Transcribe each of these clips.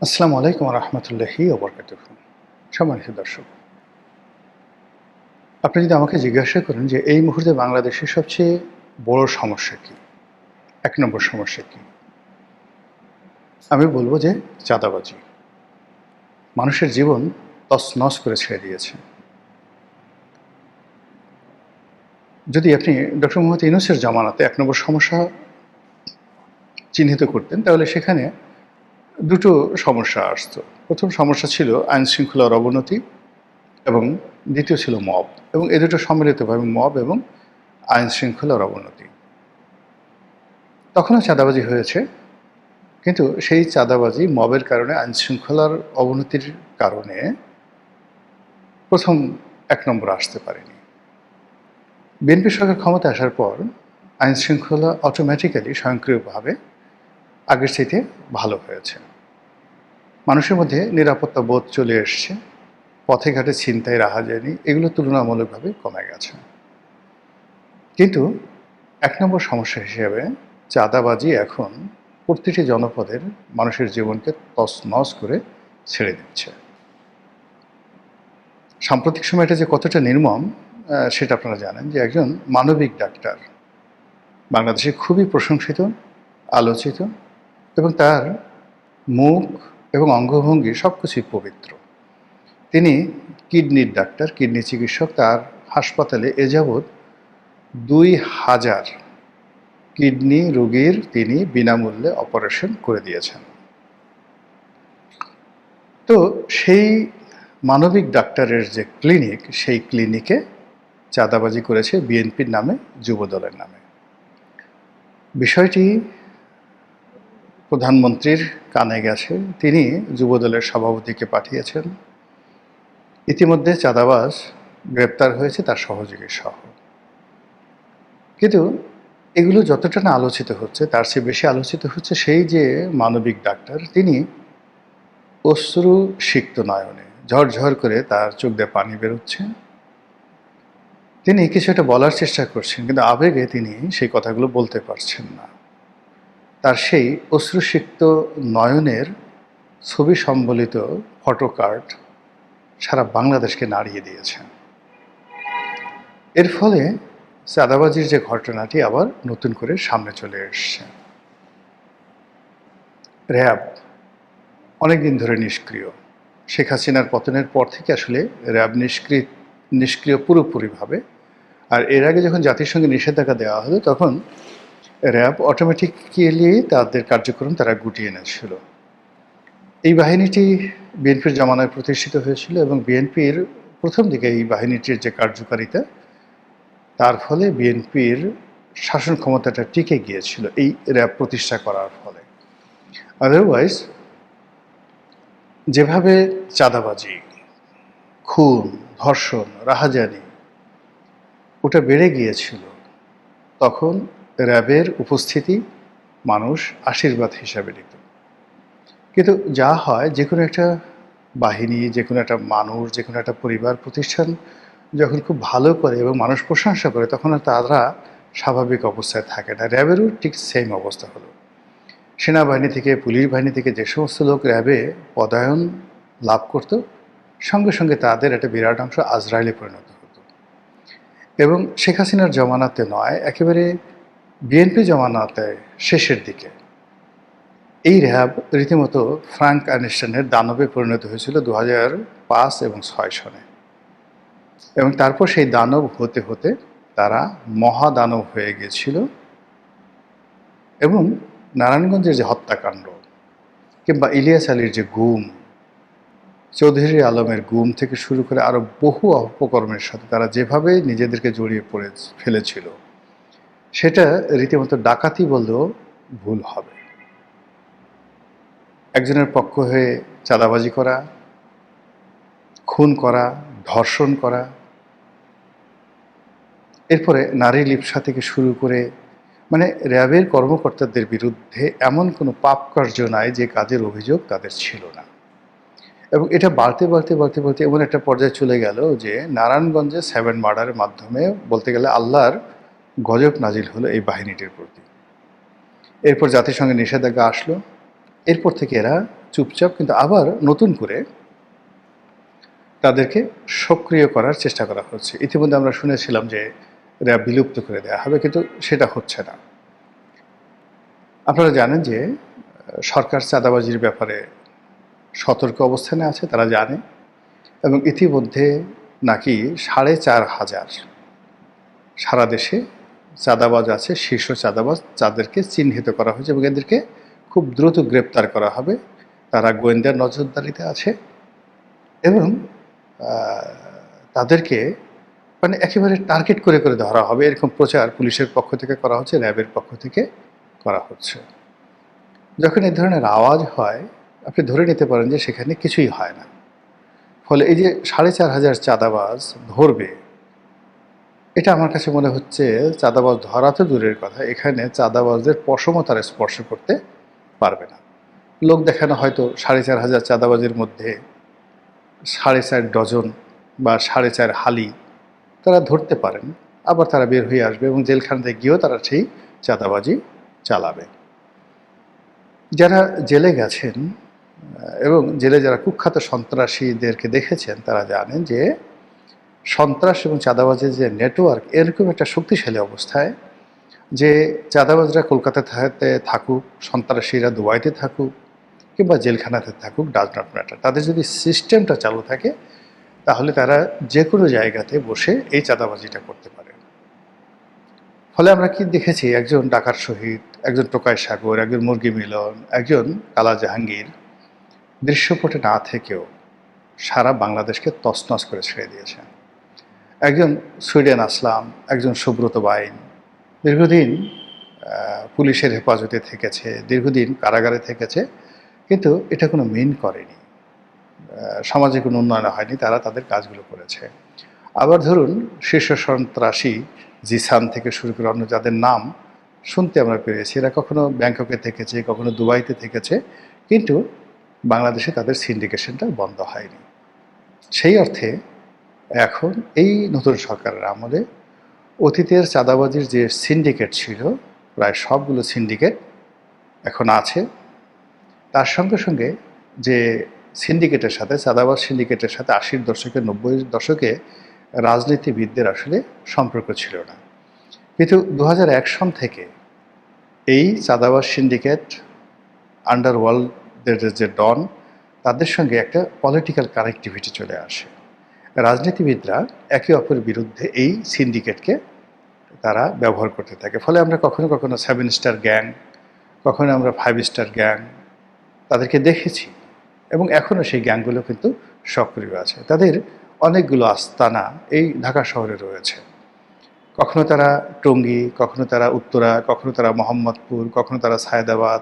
আসসালামু আলাইকুম রহমতুল্লাহি ওবরকাতুহু। সম্মানিত দর্শক, আপনি যদি আমাকে জিজ্ঞাসা করেন যে এই মুহূর্তে বাংলাদেশের সবচেয়ে বড় সমস্যা কী, ১ নম্বর সমস্যা কী? আমি বলব যে চাঁদাবাজি। মানুষের জীবন তছনছ করে ছেড়ে দিয়েছে। যদি আপনি ডক্টর মোহাম্মদ ইউনূসের জামানাতে ১ নম্বর সমস্যা চিহ্নিত করতেন, তাহলে সেখানে দুটো সমস্যা আসতো। প্রথম সমস্যা ছিল আইনশৃঙ্খলার অবনতি এবং দ্বিতীয় ছিল মব, এবং এ দুটো সম্মিলিতভাবে মব এবং আইনশৃঙ্খলার অবনতি। তখনও চাঁদাবাজি হয়েছে, কিন্তু সেই চাঁদাবাজি মবের কারণে, আইনশৃঙ্খলার অবনতির কারণে প্রথম ১ নম্বরে আসতে পারেনি। বিএনপি সরকার ক্ষমতায় আসার পর আইনশৃঙ্খলা অটোমেটিক্যালি স্বয়ংক্রিয়ভাবে আগের চাইতে ভালো হয়েছে। মানুষের মধ্যে নিরাপত্তা বোধ চলে এসছে, পথে ঘাটে ছিনতাই, রাহাজানি এগুলো তুলনামূলকভাবে কমে গেছে। কিন্তু ১ নম্বর সমস্যা হিসেবে চাঁদাবাজি এখন প্রতিটি জনপদের মানুষের জীবনকে তছনছ করে ছেড়ে দিচ্ছে। সাম্প্রতিক সময় এটা যে কতটা নির্মম সেটা আপনারা জানেন, যে একজন মানবিক ডাক্তার, বাংলাদেশে খুবই প্রশংসিত, আলোচিত, এবং তার মুখ এবং অঙ্গভঙ্গি সব কিছুই পবিত্র। তিনি কিডনির ডাক্তার, কিডনি চিকিৎসক। তার হাসপাতালে এ যাবৎ ২,০০০ কিডনি রোগীর তিনি বিনামূল্যে অপারেশন করে দিয়েছেন। তো সেই মানবিক ডাক্তারের যে ক্লিনিক, সেই ক্লিনিকে চাঁদাবাজি করেছে বিএনপির নামে, যুবদলের নামে। বিষয়টি প্রধানমন্ত্রীর কানে গেছে, তিনি যুবদলের সভাপতিকে পাঠিয়েছেন। ইতিমধ্যে চাঁদাবাজ গ্রেপ্তার হয়েছে, তার সহযোগী সহ। কিন্তু এগুলো যতটা না আলোচিত হচ্ছে, তার চেয়ে বেশি আলোচিত হচ্ছে সেই যে মানবিক ডাক্তার, তিনি অশ্রু সিক্ত নয়নে, ঝরঝর করে তার চোখ দিয়ে পানি বেরোচ্ছে। তিনি কিছু একটা বলার চেষ্টা করছেন, কিন্তু আবেগে তিনি সেই কথাগুলো বলতে পারছেন না। তার সেই অশ্রুসিক্ত নয়নের ছবি সম্বলিত ফটোকার্ড সারা বাংলাদেশকে নাড়িয়ে দিয়েছে। এর ফলে চাঁদাবাজির যে ঘটনাটি আবার নতুন করে সামনে চলে এসছে। র্যাব অনেকদিন ধরে নিষ্ক্রিয়। শেখ হাসিনার পতনের পর থেকে আসলে র্যাব নিষ্ক্রিয় পুরোপুরিভাবে। আর এর আগে যখন জাতিসংঘে নিষেধাজ্ঞা দেওয়া হলো, তখন র্যাব অটোমেটিক্যালি তাদের কার্যক্রম তারা গুটিয়ে এনেছিল। এই বাহিনীটি বিএনপির জমানায় প্রতিষ্ঠিত হয়েছিল, এবং বিএনপির প্রথম দিকে এই বাহিনীটির যে কার্যকারিতা, তার ফলে বিএনপির শাসন ক্ষমতাটা টিকে গিয়েছিল এই র্যাব প্রতিষ্ঠা করার ফলে। আদারওয়াইজ যেভাবে চাঁদাবাজি, খুন, ধর্ষণ, রাহাজানি ওটা বেড়ে গিয়েছিল, তখন র্যাবের উপস্থিতি মানুষ আশীর্বাদ হিসাবে নিত। কিন্তু যা হয়, যে কোনো একটা বাহিনী, যে কোনো একটা মানুষ, যে কোনো একটা পরিবার প্রতিষ্ঠান যখন খুব ভালো করে এবং মানুষ প্রশংসা করে, তখন আর তারা স্বাভাবিক অবস্থায় থাকে না। র্যাবেরও ঠিক সেম অবস্থা হলো। সেনাবাহিনী থেকে, পুলিশ বাহিনী থেকে যে সমস্ত লোক র্যাবে পদায়ন লাভ করত, সঙ্গে সঙ্গে তাদের একটা বিরাট অংশ আজরাইলে পরিণত হতো। এবং শেখ হাসিনার জমানাতে নয়, একেবারে বিএনপি জমানাতে শেষের দিকে এই র্যাব রীতিমতো ফ্রাঙ্ক আইনস্টাইনের দানবে পরিণত হয়েছিল 2005 এবং 2006 সনে। এবং তারপর সেই দানব হতে হতে তারা মহাদানব হয়ে গিয়েছিল। এবং নারায়ণগঞ্জের যে হত্যাকাণ্ড, কিংবা ইলিয়াস আলীর যে গুম, চৌধুরী আলমের গুম থেকে শুরু করে আরও বহু অপকর্মের সাথে তারা যেভাবে নিজেদেরকে জড়িয়ে পড়ে ফেলেছিল, সেটা রীতিমতো ডাকাতি বললেও ভুল হবে। একজনের পক্ষ হয়ে চাঁদাবাজি করা, খুন করা, ধর্ষণ করা, এরপরে নারী লিপ্সা থেকে শুরু করে, মানে র্যাবের কর্মকর্তাদের বিরুদ্ধে এমন কোনো পাপ কার্য নাই যে কাজের অভিযোগ তাদের ছিল না। এবং এটা বাড়তে বাড়তে বাড়তে বাড়তে এমন একটা পর্যায়ে চলে গেল যে নারায়ণগঞ্জে 7 মার্ডারের মাধ্যমে বলতে গেলে আল্লাহর গজব নাজিল হলো এই বাহিনীটির প্রতি। এরপর জাতিসংঘের নিষেধাজ্ঞা আসলো। এরপর থেকে এরা চুপচাপ, কিন্তু আবার নতুন করে তাদেরকে সক্রিয় করার চেষ্টা করা হচ্ছে। ইতিমধ্যে আমরা শুনেছিলাম যে র্যাব বিলুপ্ত করে দেওয়া হবে, কিন্তু সেটা হচ্ছে না। আপনারা জানেন যে সরকার চাঁদাবাজির ব্যাপারে সতর্ক অবস্থানে আছে, তারা জানে, এবং ইতিমধ্যে নাকি ৪,৫০০ সারা দেশে চাঁদাবাজ আছে, শীর্ষ চাঁদাবাজ, যাদেরকে চিহ্নিত করা হয়েছে এবং এদেরকে খুব দ্রুত গ্রেপ্তার করা হবে। তারা গোয়েন্দার নজরদারিতে আছে এবং তাদেরকে মানে একেবারে টার্গেট করে করে ধরা হবে, এরকম প্রচার পুলিশের পক্ষ থেকে করা হচ্ছে, র্যাবের পক্ষ থেকে করা হচ্ছে। যখন এই ধরনের আওয়াজ হয়, আপনি ধরে নিতে পারেন যে সেখানে কিছুই হয় না। ফলে এই যে ৪,৫০০ চাঁদাবাজ ধরবে, এটা আমার কাছে মনে হচ্ছে চাঁদাবাজ ধরা তো দূরের কথা, এখানে চাঁদাবাজদের পশমও তারা স্পর্শ করতে পারবে না। লোক দেখানো হয়তো ৪,৫০০ চাঁদাবাজের মধ্যে ৪.৫ ডজন বা ৪.৫ হালি তারা ধরতে পারেন, আবার তারা বের হয়ে আসবে এবং জেলখানাতে গিয়েও তারা সেই চাঁদাবাজি চালাবে। যারা জেলে গেছেন এবং জেলে যারা কুখ্যাত সন্ত্রাসীদেরকে দেখেছেন, তারা জানেন যে সন্ত্রাস এবং চাঁদাবাজের যে নেটওয়ার্ক এরকম একটা শক্তিশালী অবস্থায়, যে চাঁদাবাজরা কলকাতাতে থাকুক, সন্ত্রাসীরা দুবাইতে থাকুক কিংবা জেলখানাতে থাকুক, ডাজ নট ম্যাটার, তাদের যদি সিস্টেমটা চালু থাকে তাহলে তারা যে কোনো জায়গাতে বসে এই চাঁদাবাজিটা করতে পারে। ফলে আমরা কি দেখেছি, একজন ডাকাত শহীদ, একজন টোকাই সাগর, একজন মুরগি মিলন, একজন কালা জাহাঙ্গীর দৃশ্যপটে না থেকেও সারা বাংলাদেশকে তছনছ করে ছেড়ে দিয়েছেন। একজন সুইডেন আসলাম, একজন সুব্রত বাইন দীর্ঘদিন পুলিশের হেফাজতে থেকেছে, দীর্ঘদিন কারাগারে থেকেছে, কিন্তু এটা কোনো মিন করেনি, সমাজে কোনো উন্নয়ন হয়নি, তারা তাদের কাজগুলো করেছে। আবার ধরুন শীর্ষ সন্ত্রাসী জিসান থেকে শুরু করে অন্য যাদের নাম শুনতে আমরা পেরেছি, এরা কখনো ব্যাংককে থেকেছে, কখনো দুবাইতে থেকেছে, কিন্তু বাংলাদেশে তাদের সিন্ডিকেশনটা বন্ধ হয়নি। সেই অর্থে এখন এই নতুন সরকারের আমলে অতীতের চাঁদাবাজির যে সিন্ডিকেট ছিল, প্রায় সবগুলো সিন্ডিকেট এখন আছে। তার সঙ্গে সঙ্গে যে সিন্ডিকেটের সাথে, চাঁদাবাজ সিন্ডিকেটের সাথে ৮০ দশকে ৯০ দশকে রাজনীতিবিদদের আসলে সম্পর্ক ছিল না, কিন্তু ২০০১ সন থেকে এই চাঁদাবাজ সিন্ডিকেট, আন্ডারওয়ার্ল্ডের যে ডন, তাদের সঙ্গে একটা পলিটিক্যাল কানেক্টিভিটি চলে আসে। রাজনীতিবিদরা একে অপরের বিরুদ্ধে এই সিন্ডিকেটকে তারা ব্যবহার করতে থাকে। ফলে আমরা কখনো কখনো 7 স্টার গ্যাং, কখনো আমরা 5 স্টার গ্যাং তাদেরকে দেখেছি এবং এখনও সেই গ্যাংগুলো কিন্তু সক্রিয় আছে। তাদের অনেকগুলো আস্তানা এই ঢাকা শহরে রয়েছে। কখনো তারা টঙ্গী, কখনো তারা উত্তরা, কখনো তারা মোহাম্মদপুর, কখনো তারা সায়েদাবাদ,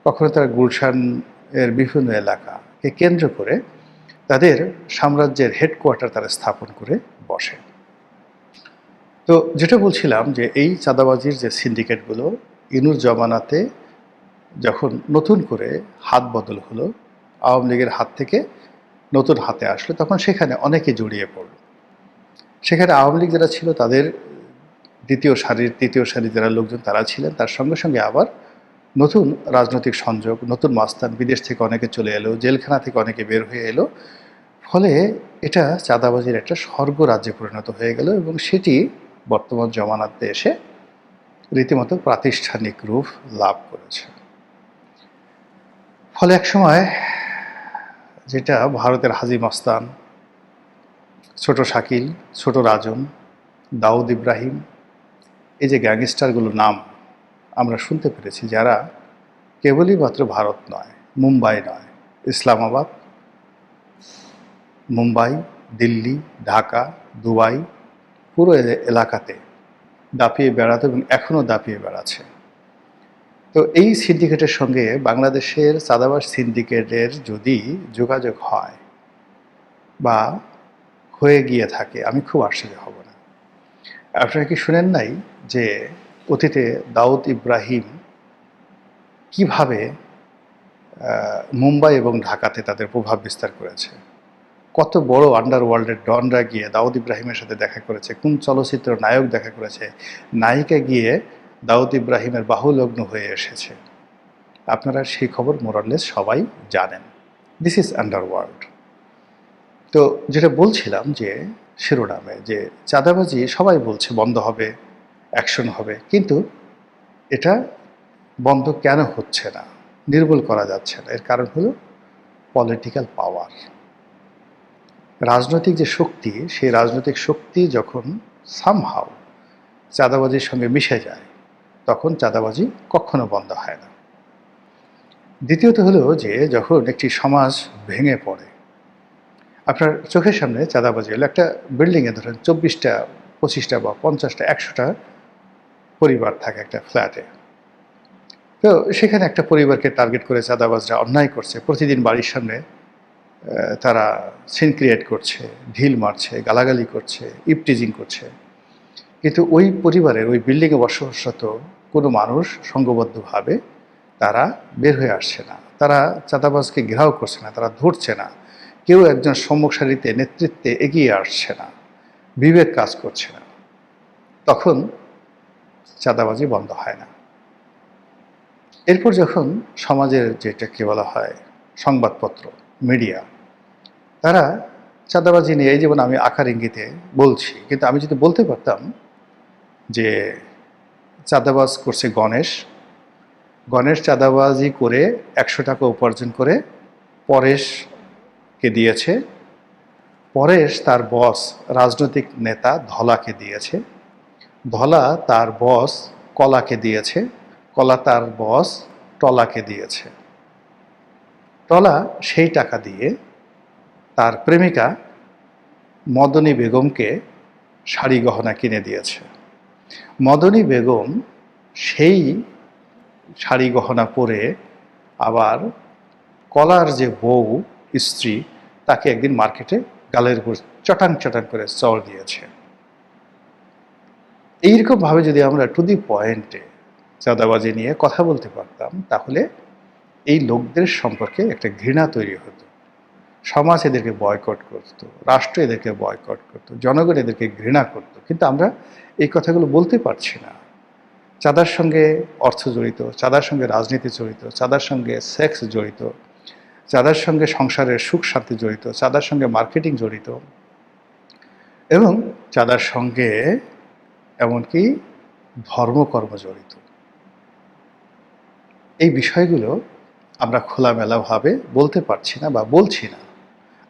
কখনো তারা গুলশান এর বিভিন্ন এলাকাকে কেন্দ্র করে তাদের সাম্রাজ্যের হেডকোয়ার্টার তারা স্থাপন করে বসে। তো যেটা বলছিলাম যে এই চাঁদাবাজির যে সিন্ডিকেটগুলো ইনুর জমানাতে যখন নতুন করে হাত বদল হলো, আওয়ামী লীগের হাত থেকে নতুন হাতে আসলো, তখন সেখানে অনেকে জড়িয়ে পড়ল। সেখানে আওয়ামী লীগ যারা ছিল তাদের দ্বিতীয় সারির, তৃতীয় সারির যারা লোকজন তারা ছিলেন, তার সঙ্গে সঙ্গে আবার নতুন রাজনৈতিক সংযোগ, নতুন মাস্তান, বিদেশ থেকে অনেকে চলে এলো, জেলখানা থেকে অনেকে বের হয়ে এলো। ফলে এটা চাঁদাবাজির একটা স্বর্গ রাজ্যে পরিণত হয়ে গেল এবং সেটি বর্তমান জমানাতে এসে রীতিমতো প্রাতিষ্ঠানিক রূপ লাভ করেছে। ফলে একসময় যেটা ভারতের হাজী মাস্তান, ছোট শাকিল, ছোট রাজন, দাউদ ইব্রাহিম, এই যে গ্যাংস্টারগুলোর নাম আমরা শুনতে পেরেছি, যারা কেবলই মাত্র ভারত নয়, মুম্বাই নয়, ইসলামাবাদ, মুম্বাই, দিল্লি, ঢাকা, দুবাই, পুরো এলাকাতে দাপিয়ে বেড়াতো এবং এখনও দাপিয়ে বেড়াচ্ছে। তো এই সিন্ডিকেটের সঙ্গে বাংলাদেশের চাঁদাবাজ সিন্ডিকেটের যদি যোগাযোগ হয় বা হয়ে গিয়ে থাকে, আমি খুব আশ্চর্য হব না। আপনারা কি শুনেন নাই যে অতীতে দাউদ ইব্রাহিম কিভাবে মুম্বাই এবং ঢাকাতে তাদের প্রভাব বিস্তার করেছে? কত বড় আন্ডারওয়ার্ল্ডের ডনরা গিয়ে দাউদ ইব্রাহিমের সাথে দেখা করেছে, কোন চলচ্চিত্র নায়ক দেখা করেছে, নায়িকা গিয়ে দাউদ ইব্রাহিমের বাহুলগ্ন হয়ে এসেছে। আপনারা সেই খবর মোরাললেস সবাই জানেন। This is underworld. তো যেটা বলছিলাম যে শিরোনামে, যে চাঁদাবাজি সবাই বলছে বন্ধ হবে, অ্যাকশন হবে, কিন্তু এটা বন্ধ কেন হচ্ছে না, নির্মূল করা যাচ্ছে না? এর কারণ হলো পলিটিক্যাল পাওয়ার। রাজনৈতিক যে শক্তি, সেই রাজনৈতিক শক্তি যখন সামহাও চাঁদাবাজির সঙ্গে মিশে যায়, তখন চাঁদাবাজি কখনো বন্ধ হয় না। দ্বিতীয়ত হলো যে যখন একটি সমাজ ভেঙে পড়ে, আপনার চোখের সামনে চাঁদাবাজি হলো, একটা বিল্ডিংয়ে ধরেন 24টা 25টা বা 50টা 100টা পরিবার থাকে একটা ফ্ল্যাটে। তো সেখানে একটা পরিবারকে টার্গেট করে চাঁদাবাজরা অন্যায় করছে। প্রতিদিন বাড়ির সামনে তারা সিন ক্রিয়েট করছে, ঢিল মারছে, গালাগালি করছে, ইপটিজিং করছে। কিন্তু ওই পরিবারের ওই বিল্ডিংয়ে বসবাসরত কোনো মানুষ সংঘবদ্ধভাবে তারা বের হয়ে আসছে না, তারা চাঁদাবাজকে ঘেরাও করছে না, তারা ধরছে না, কেউ একজন সম্মুখ সারিতে নেতৃত্বে এগিয়ে আসছে না, বিবেক কাজ করছে না, তখন চাঁদাবাজি বন্ধ হয় না। এরপর যখন সমাজের যেটাকে বলা হয় সংবাদপত্র, মিডিয়া, তারা চাঁদাবাজি নিয়ে, এই যেমন আমি আকার ইঙ্গিতে বলছি, কিন্তু আমি যদি বলতে পারতাম যে চাঁদাবাজ করছে গণেশ, গণেশ চাঁদাবাজি করে 100 টাকা উপার্জন করে পরেশকে দিয়েছে, পরেশ তার বস রাজনৈতিক নেতা ধলাকে দিয়েছে, ধলা তার বস কলাকে দিয়েছে, কলা তার বস টলাকে দিয়েছে, টলা সেই টাকা দিয়ে তার প্রেমিকা মদনী বেগমকে শাড়ি গহনা কিনে দিয়েছে, মদনী বেগম সেই শাড়ি গহনা পরে আবার কলার যে বউ স্ত্রী, তাকে একদিন মার্কেটে গালের উপর চটাং চটাং করে চড় দিয়েছে। এইরকমভাবে যদি আমরা টু দি পয়েন্টে চাঁদাবাজি নিয়ে কথা বলতে পারতাম, তাহলে এই লোকদের সম্পর্কে একটা ঘৃণা তৈরি হতো। সমাজ এদেরকে বয়কট করত, রাষ্ট্র এদেরকে বয়কট করত, জনগণ এদেরকে ঘৃণা করত। কিন্তু আমরা এই কথাগুলো বলতে পারছি না। চাঁদার সঙ্গে অর্থ জড়িত, চাঁদার সঙ্গে রাজনীতি জড়িত, চাঁদার সঙ্গে সেক্স জড়িত, চাঁদার সঙ্গে সংসারের সুখ শান্তি জড়িত, চাঁদার সঙ্গে মার্কেটিং জড়িত, এবং চাঁদার সঙ্গে এমনকি ধর্মকর্ম জড়িত। এই বিষয়গুলো আমরা খোলামেলাভাবে বলতে পারছি না বা বলছি না।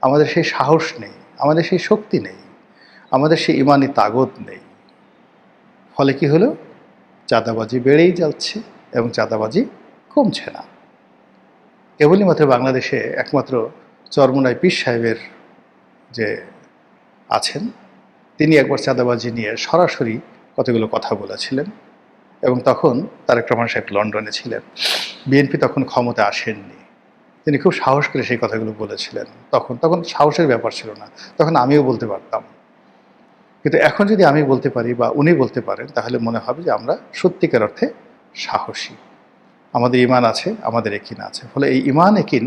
আমাদের সেই সাহস নেই, আমাদের সেই শক্তি নেই, আমাদের সেই ইমানি তাগত নেই। ফলে কি হলো? চাঁদাবাজি বেড়েই যাচ্ছে এবং চাঁদাবাজি কমছে না। কেবলই মাত্র বাংলাদেশে একমাত্র চরমোনাই পীর সাহেবের যে আছেন, তিনি একবার চাঁদাবাজি নিয়ে সরাসরি কতগুলো কথা বলেছিলেন, এবং তখন তারেক রহমান সাহেব লন্ডনে ছিলেন, বিএনপি তখন ক্ষমতা আসেননি। তিনি খুব সাহস করে সেই কথাগুলো বলেছিলেন। তখন সাহসের ব্যাপার ছিল না, তখন আমিও বলতে পারতাম। কিন্তু এখন যদি আমি বলতে পারি বা উনি বলতে পারেন, তাহলে মনে হবে যে আমরা সত্যিকার অর্থে সাহসী, আমাদের ইমান আছে, আমাদের একিন আছে। ফলে এই ইমান একিন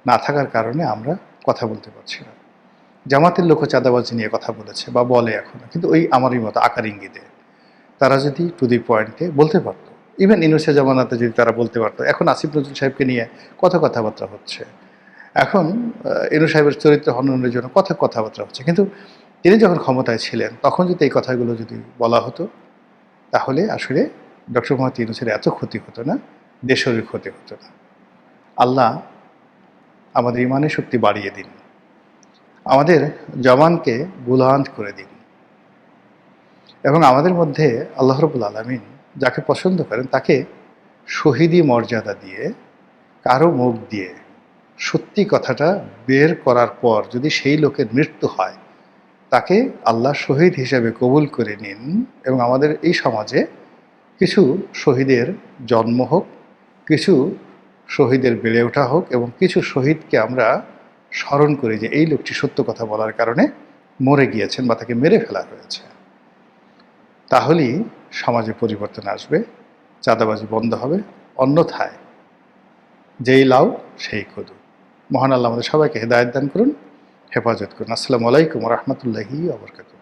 না থাকার কারণে আমরা কথা বলতে পারছি না। জামাতের লোকও চাঁদাবাজি নিয়ে কথা বলেছে বা বলে এখনো, কিন্তু ওই আমারই মতো আকার ইঙ্গিতে। তারা যদি টু দি পয়েন্টে বলতে পারতো, ইভেন ইউনূসের জামানাতে যদি তারা বলতে পারতো। এখন আসিফ নজরুল সাহেবকে নিয়ে কত কথাবার্তা হচ্ছে, এখন ইউনূস সাহেবের চরিত্র হননের জন্য কত কথাবার্তা হচ্ছে, কিন্তু তিনি যখন ক্ষমতায় ছিলেন তখন যদি এই কথাগুলো যদি বলা হতো, তাহলে আসলে ডক্টর মোহাম্মদ ইউনূসের এত ক্ষতি হতো না, দেশেরই ক্ষতি হতো না। আল্লাহ আমাদের ইমানের শক্তি বাড়িয়ে দিন, আমাদের জবানকে বুলন্দ করে দিন, এবং আমাদের মধ্যে আল্লাহ রাব্বুল আলামিন যাকে পছন্দ করেন তাকে শহীদি মর্যাদা দিয়ে, কারো মুখ দিয়ে সত্যি কথাটা বের করার পর যদি সেই লোকের মৃত্যু হয়, তাকে আল্লাহ শহীদ হিসেবে কবুল করে নিন। এবং আমাদের এই সমাজে কিছু শহীদের জন্ম হোক, কিছু শহীদের বেড়ে ওঠা হোক, এবং কিছু শহীদকে আমরা স্মরণ করি যে এই লোকটি সত্য কথা বলার কারণে মরে গিয়েছেন বা তাকে মেরে ফেলা হয়েছে। তাহলেই সমাজে পরিবর্তন আসবে, চাঁদাবাজি বন্ধ হবে। অন্যথায় যেই লাউ সেই কদু। মহান আল্লাহ আমাদের সবাইকে হেদায়েত দান করুন, হেফাজত করুন। আসসালামু আলাইকুম ওয়া রাহমাতুল্লাহি ওয়া বারাকাতুহু।